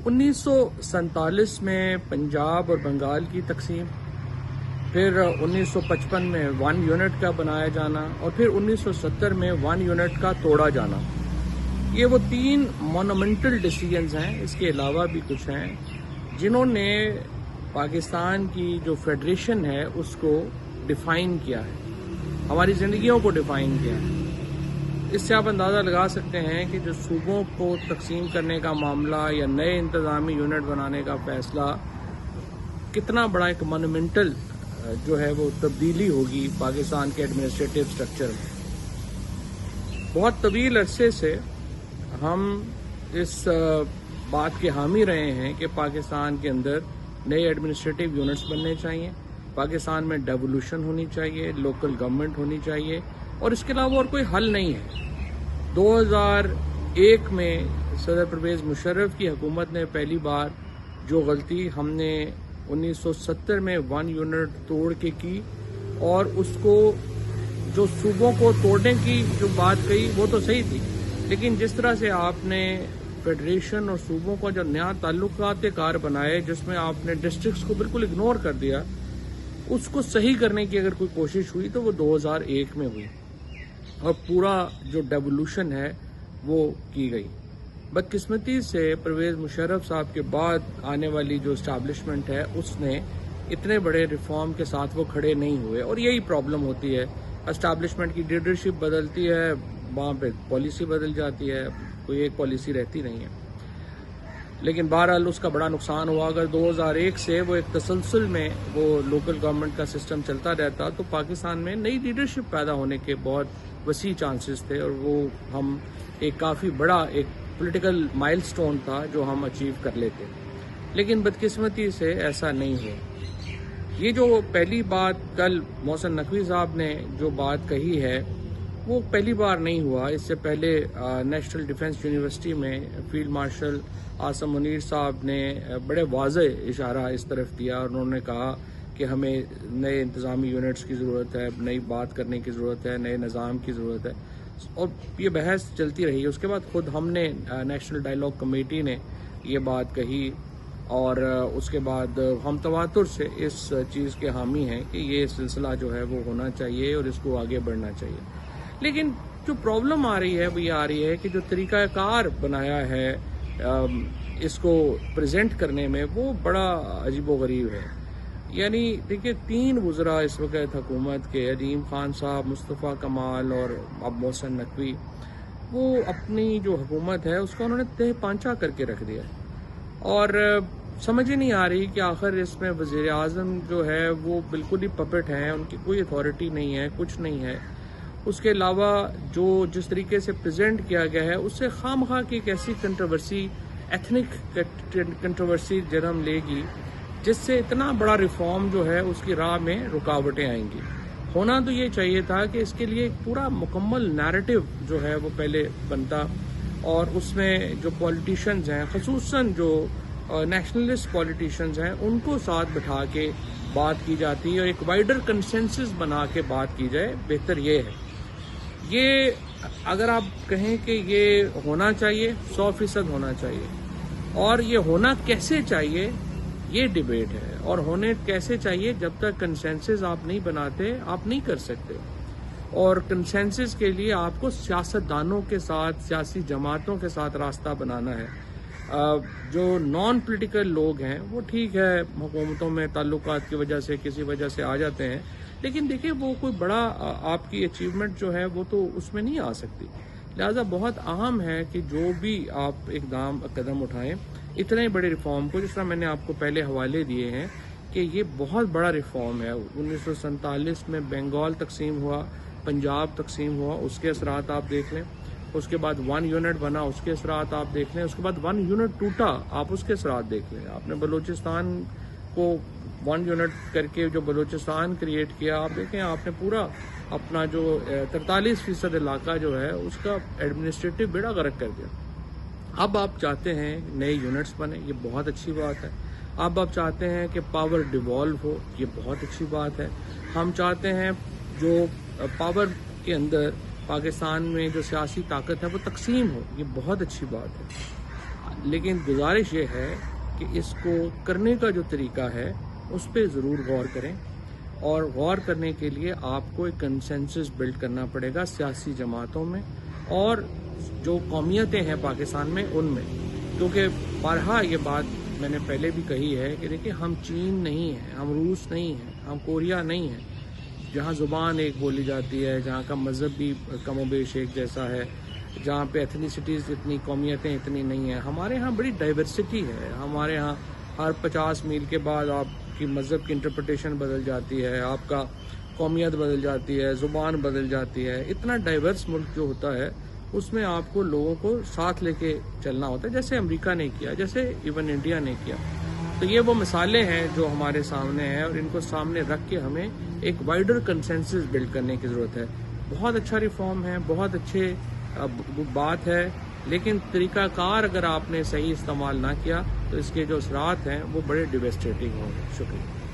1947 میں پنجاب اور بنگال کی تقسیم، پھر 1955 میں 1 یونٹ کا بنایا جانا، اور پھر 1970 میں 1 یونٹ کا توڑا جانا، یہ وہ 3 مونومنٹل ڈیسیژنز ہیں۔ اس کے علاوہ بھی کچھ ہیں جنہوں نے پاکستان کی جو فیڈریشن ہے اس کو ڈیفائن کیا ہے، ہماری زندگیوں کو ڈیفائن کیا ہے۔ اس سے آپ اندازہ لگا سکتے ہیں کہ جو صوبوں کو تقسیم کرنے کا معاملہ یا نئے انتظامی یونٹ بنانے کا فیصلہ کتنا بڑا ایک مونومنٹل جو ہے وہ تبدیلی ہوگی پاکستان کے ایڈمنسٹریٹو اسٹرکچر میں۔ بہت طویل عرصے سے ہم اس بات کے حامی رہے ہیں کہ پاکستان کے اندر نئے ایڈمنسٹریٹو یونٹس بننے چاہیے، پاکستان میں ڈیولوشن ہونی چاہیے، لوکل گورنمنٹ ہونی چاہیے، اور اس کے علاوہ اور کوئی حل نہیں ہے۔ 2001 میں صدر پرویز مشرف کی حکومت نے پہلی بار جو غلطی ہم نے 1970 میں 1 یونٹ توڑ کے کی، اور اس کو جو صوبوں کو توڑنے کی جو بات کہی وہ تو صحیح تھی، لیکن جس طرح سے آپ نے فیڈریشن اور صوبوں کا جو نیا تعلقات کار بنائے، جس میں آپ نے ڈسٹرکٹس کو بالکل اگنور کر دیا، اس کو صحیح کرنے کی اگر کوئی کوشش ہوئی تو وہ 2001 میں ہوئی، اور پورا جو ڈیولوشن ہے وہ کی گئی۔ بدقسمتی سے پرویز مشرف صاحب کے بعد آنے والی جو اسٹیبلشمنٹ ہے اس نے اتنے بڑے ریفارم کے ساتھ وہ کھڑے نہیں ہوئے، اور یہی پرابلم ہوتی ہے۔ اسٹیبلشمنٹ کی لیڈرشپ بدلتی ہے، وہاں پہ پالیسی بدل جاتی ہے، کوئی ایک پالیسی رہتی نہیں ہے، لیکن بہرحال اس کا بڑا نقصان ہوا۔ اگر 2001 سے وہ ایک تسلسل میں وہ لوکل گورنمنٹ کا سسٹم چلتا رہتا تو پاکستان میں نئی لیڈرشپ پیدا ہونے کے بہت وسیع چانسز تھے، اور وہ ہم ایک کافی بڑا ایک پولیٹیکل مائل سٹون تھا جو ہم اچیو کر لیتے، لیکن بدقسمتی سے ایسا نہیں ہوا۔ یہ جو پہلی بات کل محسن نقوی صاحب نے جو بات کہی ہے وہ پہلی بار نہیں ہوا۔ اس سے پہلے نیشنل ڈیفنس یونیورسٹی میں فیلڈ مارشل عاصم منیر صاحب نے بڑے واضح اشارہ اس طرف دیا، اور انہوں نے کہا کہ ہمیں نئے انتظامی یونٹس کی ضرورت ہے، نئی بات کرنے کی ضرورت ہے، نئے نظام کی ضرورت ہے، اور یہ بحث چلتی رہی۔ اس کے بعد خود ہم نے نیشنل ڈائیلاگ کمیٹی نے یہ بات کہی، اور اس کے بعد ہم تواتر سے اس چیز کے حامی ہیں کہ یہ سلسلہ جو ہے وہ ہونا چاہیے اور اس کو آگے بڑھنا چاہیے۔ لیکن جو پرابلم آ رہی ہے وہ یہ آ رہی ہے کہ جو طریقہ کار بنایا ہے اس کو پریزنٹ کرنے میں وہ بڑا عجیب و غریب ہے۔ یعنی دیکھیے 3 وزراء اس وقت حکومت کے، عظیم خان صاحب، مصطفیٰ کمال اور اب محسن نقوی، وہ اپنی جو حکومت ہے اس کو انہوں نے تہ پانچہ کر کے رکھ دیا، اور سمجھ ہی نہیں آ رہی کہ آخر اس میں وزیر اعظم جو ہے وہ بالکل ہی پپٹ ہیں، ان کی کوئی اتھارٹی نہیں ہے، کچھ نہیں ہے۔ اس کے علاوہ جو جس طریقے سے پریزنٹ کیا گیا ہے اس سے خواہ مخواہ کی ایک ایسی کنٹروورسی، ایتھنک کنٹروورسی جنم لے گی، جس سے اتنا بڑا ریفارم جو ہے اس کی راہ میں رکاوٹیں آئیں گی۔ ہونا تو یہ چاہیے تھا کہ اس کے لیے ایک پورا مکمل نیریٹو جو ہے وہ پہلے بنتا، اور اس میں جو پولیٹیشنز ہیں، خصوصاً جو نیشنلسٹ پولیٹیشنز ہیں، ان کو ساتھ بٹھا کے بات کی جاتی ہے، اور ایک وائڈر کنسنسس بنا کے بات کی جائے، بہتر یہ ہے۔ یہ اگر آپ کہیں کہ یہ ہونا چاہیے، 100% ہونا چاہیے، اور یہ ہونا کیسے چاہیے یہ ڈیبیٹ ہے، اور ہونے کیسے چاہیے جب تک کنسنسس آپ نہیں بناتے آپ نہیں کر سکتے، اور کنسنسس کے لیے آپ کو سیاستدانوں کے ساتھ، سیاسی جماعتوں کے ساتھ راستہ بنانا ہے۔ جو نان پولیٹیکل لوگ ہیں وہ ٹھیک ہے حکومتوں میں تعلقات کی وجہ سے کسی وجہ سے آ جاتے ہیں، لیکن دیکھیں وہ کوئی بڑا آپ کی اچیومنٹ جو ہے وہ تو اس میں نہیں آ سکتی، لہٰذا بہت اہم ہے کہ جو بھی آپ قدم اٹھائیں اتنے بڑے ریفارم کو، جس طرح میں نے آپ کو پہلے حوالے دیے ہیں کہ یہ بہت بڑا ریفارم ہے۔ 1947 میں بنگال تقسیم ہوا، پنجاب تقسیم ہوا، اس کے اثرات آپ دیکھ لیں، اس کے بعد 1 یونٹ بنا، اس کے اثرات آپ دیکھ لیں، اس کے بعد 1 یونٹ ٹوٹا، آپ اس کے اثرات دیکھ لیں۔ آپ نے بلوچستان کو 1 یونٹ کر کے جو بلوچستان کریٹ کیا، آپ دیکھیں آپ نے پورا اپنا جو 43% علاقہ جو ہے اس کا ایڈمنسٹریٹو بیڑا غرق کر دیا۔ اب آپ چاہتے ہیں نئے یونٹس بنے، یہ بہت اچھی بات ہے۔ اب آپ چاہتے ہیں کہ پاور ڈیوالو ہو، یہ بہت اچھی بات ہے۔ ہم چاہتے ہیں جو پاور کے اندر پاکستان میں جو سیاسی طاقت ہے وہ تقسیم ہو، یہ بہت اچھی بات ہے۔ لیکن گزارش یہ ہے کہ اس کو کرنے کا جو طریقہ ہے اس پہ ضرور غور کریں، اور غور کرنے کے لیے آپ کو ایک کنسنسس بلڈ کرنا پڑے گا سیاسی جماعتوں میں اور جو قومیتیں ہیں پاکستان میں ان میں، کیونکہ بارہا یہ بات میں نے پہلے بھی کہی ہے کہ دیکھیں ہم چین نہیں ہیں، ہم روس نہیں ہیں، ہم کوریا نہیں ہیں، جہاں زبان ایک بولی جاتی ہے، جہاں کا مذہب بھی کم و بیش ایک جیسا ہے، جہاں پہ ایتھنیسٹیز اتنی، قومیتیں اتنی نہیں ہیں۔ ہمارے ہاں بڑی ڈائیورسٹی ہے، ہمارے ہاں ہر 50 میل کے بعد آپ کی مذہب کی انٹرپریٹیشن بدل جاتی ہے، آپ کا قومیت بدل جاتی ہے، زبان بدل جاتی ہے۔ اتنا ڈائیورس ملک جو ہوتا ہے اس میں آپ کو لوگوں کو ساتھ لے کے چلنا ہوتا ہے، جیسے امریکہ نے کیا، جیسے ایون انڈیا نے کیا۔ تو یہ وہ مثالیں ہیں جو ہمارے سامنے ہیں، اور ان کو سامنے رکھ کے ہمیں ایک وائڈر کنسنسس بلڈ کرنے کی ضرورت ہے۔ بہت اچھا ریفارم ہے، بہت اچھے بات ہے، لیکن طریقہ کار اگر آپ نے صحیح استعمال نہ کیا تو اس کے جو اثرات ہیں وہ بڑے ڈیویسٹیٹنگ ہوں گے۔ شکریہ۔